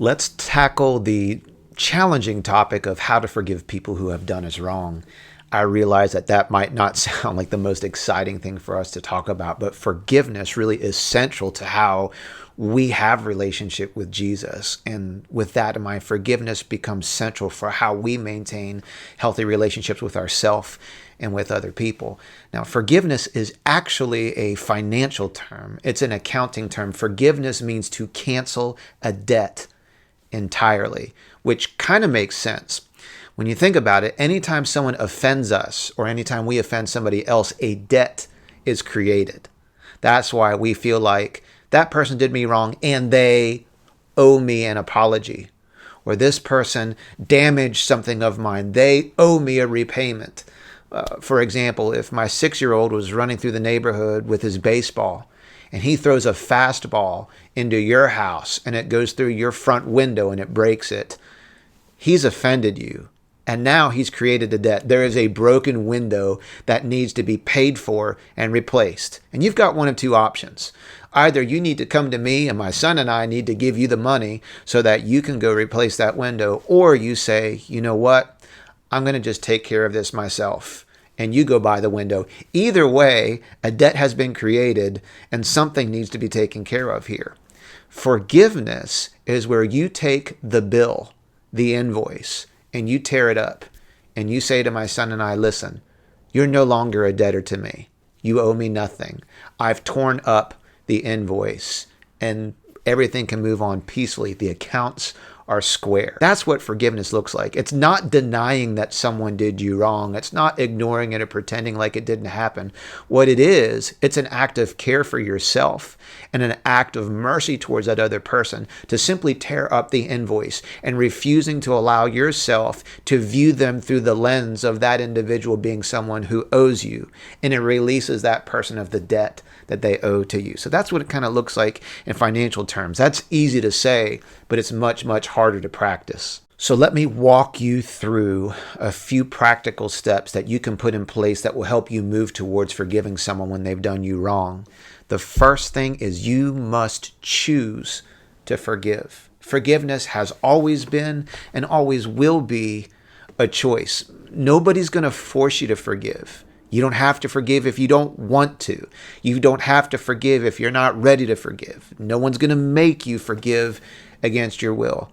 Let's tackle the challenging topic of how to forgive people who have done us wrong. I realize that that might not sound like the most exciting thing for us to talk about, but forgiveness really is central to how we have relationship with Jesus. And with that in mind, forgiveness becomes central for how we maintain healthy relationships with ourselves and with other people. Now, forgiveness is actually a financial term. It's an accounting term. Forgiveness means to cancel a debt entirely, which kind of makes sense. When you think about it, anytime someone offends us or anytime we offend somebody else, a debt is created. That's why we feel like that person did me wrong and they owe me an apology. Or this person damaged something of mine. They owe me a repayment. For example, if my 6-year-old was running through the neighborhood with his baseball and he throws a fastball into your house and it goes through your front window and it breaks it, he's offended you. And now he's created a debt. There is a broken window that needs to be paid for and replaced. And you've got one of two options. Either you need to come to me and my son and I need to give you the money so that you can go replace that window. Or you say, you know what? I'm going to just take care of this myself. And you go buy the window. Either way, a debt has been created and something needs to be taken care of here. Forgiveness is where you take the bill, the invoice, and you tear it up and you say to my son and I, listen, you're no longer a debtor to me. You owe me nothing. I've torn up the invoice and everything can move on peacefully. The accounts are square. That's what forgiveness looks like. It's not denying that someone did you wrong. It's not ignoring it or pretending like it didn't happen. What it is, it's an act of care for yourself and an act of mercy towards that other person to simply tear up the invoice and refusing to allow yourself to view them through the lens of that individual being someone who owes you. And it releases that person of the debt that they owe to you. So that's what it kind of looks like in financial terms. That's easy to say, but it's much, much harder to practice. So let me walk you through a few practical steps that you can put in place that will help you move towards forgiving someone when they've done you wrong. The first thing is you must choose to forgive. Forgiveness has always been and always will be a choice. Nobody's going to force you to forgive. You don't have to forgive if you don't want to. You don't have to forgive if you're not ready to forgive. No one's going to make you forgive against your will.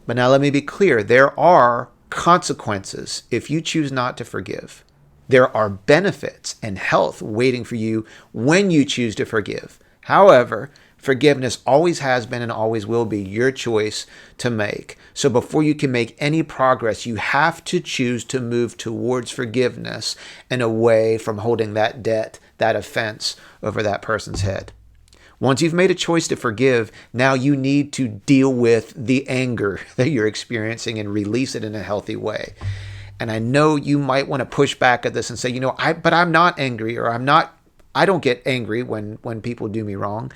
But now let me be clear. There are consequences if you choose not to forgive. There are benefits and health waiting for you when you choose to forgive. However, forgiveness always has been and always will be your choice to make. So before you can make any progress, you have to choose to move towards forgiveness and away from holding that debt, that offense over that person's head. Once you've made a choice to forgive, now you need to deal with the anger that you're experiencing and release it in a healthy way. And I know you might want to push back at this and say, but I'm not angry, or I don't get angry when people do me wrong.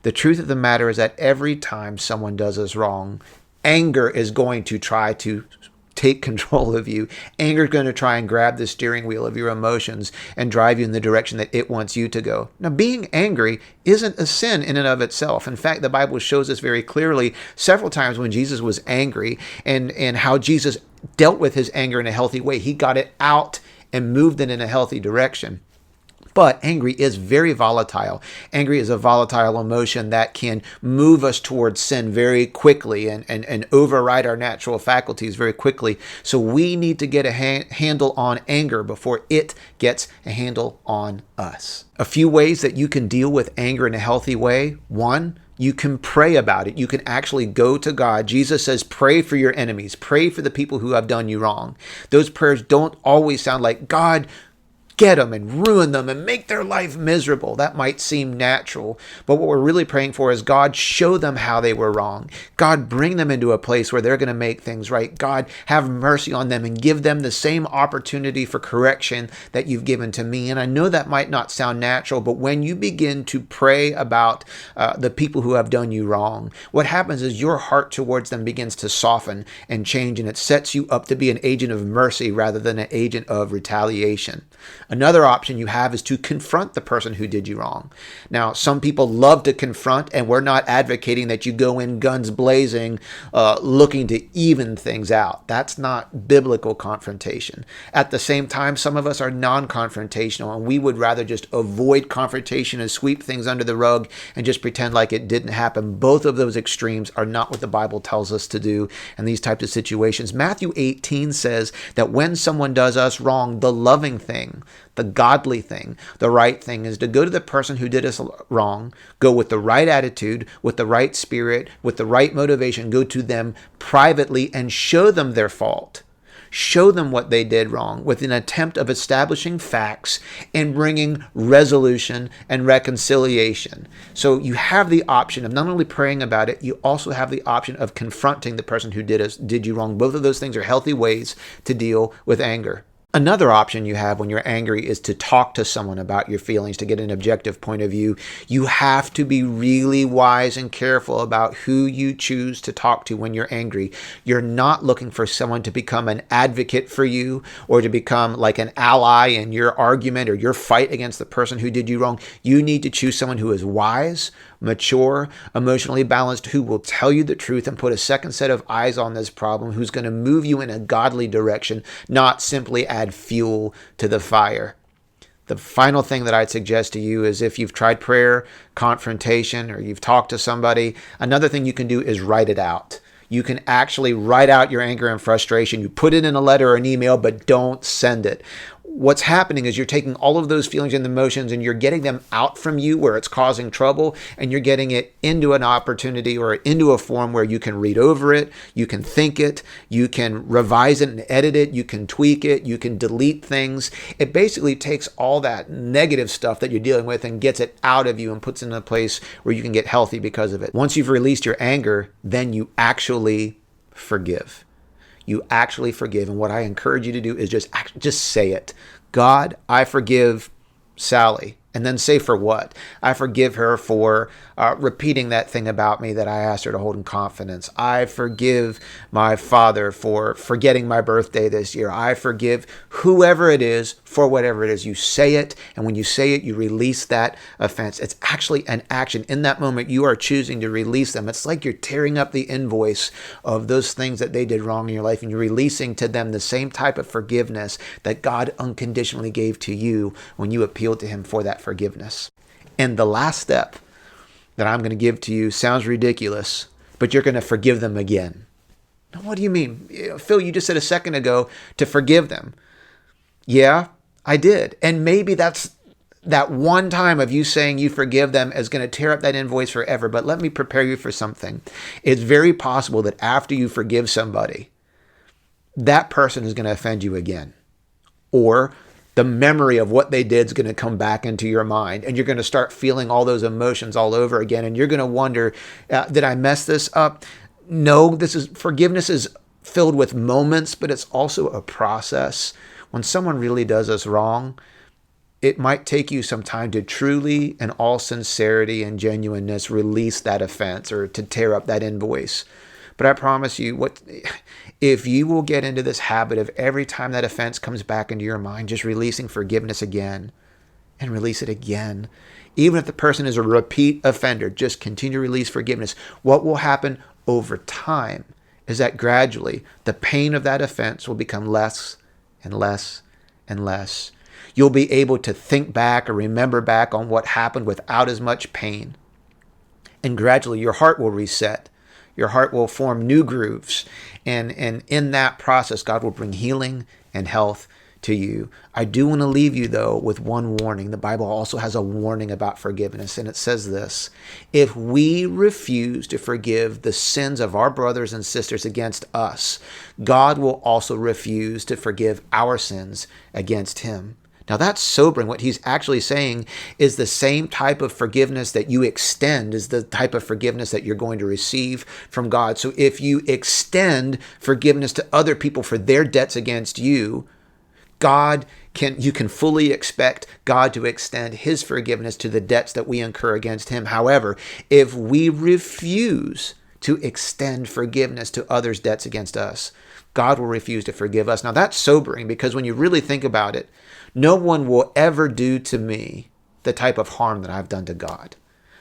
The truth of the matter is that every time someone does us wrong, anger is going to try to take control of you. Anger is going to try and grab the steering wheel of your emotions and drive you in the direction that it wants you to go. Now, being angry isn't a sin in and of itself. In fact, the Bible shows us very clearly several times when Jesus was angry and how Jesus dealt with his anger in a healthy way. He got it out and moved it in a healthy direction. But angry is very volatile. Angry is a volatile emotion that can move us towards sin very quickly and override our natural faculties very quickly. So we need to get a handle on anger before it gets a handle on us. A few ways that you can deal with anger in a healthy way. One, you can pray about it. You can actually go to God. Jesus says, pray for your enemies. Pray for the people who have done you wrong. Those prayers don't always sound like, God, get them and ruin them and make their life miserable. That might seem natural, but what we're really praying for is God, show them how they were wrong. God, bring them into a place where they're going to make things right. God, have mercy on them and give them the same opportunity for correction that you've given to me. And I know that might not sound natural, but when you begin to pray about the people who have done you wrong, what happens is your heart towards them begins to soften and change, and it sets you up to be an agent of mercy rather than an agent of retaliation. Another option you have is to confront the person who did you wrong. Now, some people love to confront, and we're not advocating that you go in guns blazing, looking to even things out. That's not biblical confrontation. At the same time, some of us are non-confrontational, and we would rather just avoid confrontation and sweep things under the rug and just pretend like it didn't happen. Both of those extremes are not what the Bible tells us to do in these types of situations. Matthew 18 says that when someone does us wrong, the loving thing, the godly thing, the right thing is to go to the person who did us wrong, go with the right attitude, with the right spirit, with the right motivation, go to them privately and show them their fault. Show them what they did wrong with an attempt of establishing facts and bringing resolution and reconciliation. So you have the option of not only praying about it, you also have the option of confronting the person who did you wrong. Both of those things are healthy ways to deal with anger. Another option you have when you're angry is to talk to someone about your feelings, to get an objective point of view. You have to be really wise and careful about who you choose to talk to when you're angry. You're not looking for someone to become an advocate for you or to become like an ally in your argument or your fight against the person who did you wrong. You need to choose someone who is wise, mature, emotionally balanced, who will tell you the truth and put a second set of eyes on this problem, who's going to move you in a godly direction, not simply add fuel to the fire. The final thing that I'd suggest to you is if you've tried prayer, confrontation, or you've talked to somebody, another thing you can do is write it out. You can actually write out your anger and frustration. You put it in a letter or an email, but don't send it. What's happening is you're taking all of those feelings and emotions and you're getting them out from you where it's causing trouble, and you're getting it into an opportunity or into a form where you can read over it, you can think it, you can revise it and edit it, you can tweak it, you can delete things. It basically takes all that negative stuff that you're dealing with and gets it out of you and puts it in a place where you can get healthy because of it. Once you've released your anger, then you actually forgive. You actually forgive. And what I encourage you to do is just say it. God, I forgive Sally. And then say for what? I forgive her for repeating that thing about me that I asked her to hold in confidence. I forgive my father for forgetting my birthday this year. I forgive whoever it is for whatever it is. You say it, and when you say it, you release that offense. It's actually an action. In that moment, you are choosing to release them. It's like you're tearing up the invoice of those things that they did wrong in your life, and you're releasing to them the same type of forgiveness that God unconditionally gave to you when you appealed to him for that forgiveness. And the last step that I'm going to give to you sounds ridiculous, but you're going to forgive them again. Now, what do you mean? Phil, you just said a second ago to forgive them. Yeah, I did. And maybe that's that one time of you saying you forgive them is going to tear up that invoice forever. But let me prepare you for something. It's very possible that after you forgive somebody, that person is going to offend you again. Or the memory of what they did is going to come back into your mind, and you're going to start feeling all those emotions all over again. And you're going to wonder, did I mess this up? No, forgiveness is filled with moments, but it's also a process. When someone really does us wrong, it might take you some time to truly, in all sincerity and genuineness, release that offense or to tear up that invoice. But I promise you, if you will get into this habit of every time that offense comes back into your mind, just releasing forgiveness again and release it again. Even if the person is a repeat offender, just continue to release forgiveness. What will happen over time is that gradually the pain of that offense will become less and less and less. You'll be able to think back or remember back on what happened without as much pain. And gradually your heart will reset. Your heart will form new grooves. And in that process, God will bring healing and health to you. I do want to leave you, though, with one warning. The Bible also has a warning about forgiveness, and it says this: if we refuse to forgive the sins of our brothers and sisters against us, God will also refuse to forgive our sins against him. Now that's sobering. What he's actually saying is the same type of forgiveness that you extend is the type of forgiveness that you're going to receive from God. So if you extend forgiveness to other people for their debts against you, you can fully expect God to extend his forgiveness to the debts that we incur against him. However, if we refuse to extend forgiveness to others' debts against us, God will refuse to forgive us. Now that's sobering, because when you really think about it, No one will ever do to me the type of harm that I've done to God.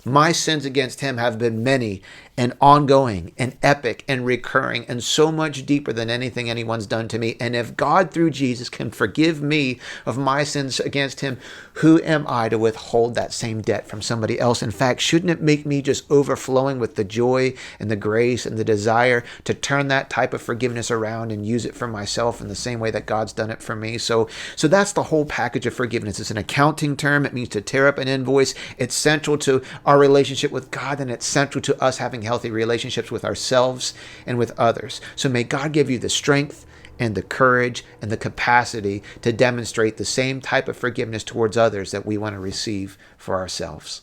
My sins against him have been many and ongoing and epic and recurring and so much deeper than anything anyone's done to me. And if God through Jesus can forgive me of my sins against him, who am I to withhold that same debt from somebody else? In fact, shouldn't it make me just overflowing with the joy and the grace and the desire to turn that type of forgiveness around and use it for myself in the same way that God's done it for me? So that's the whole package of forgiveness. It's an accounting term. It means to tear up an invoice. It's central to our relationship with God, and it's central to us having healthy relationships with ourselves and with others. So may God give you the strength and the courage and the capacity to demonstrate the same type of forgiveness towards others that we want to receive for ourselves.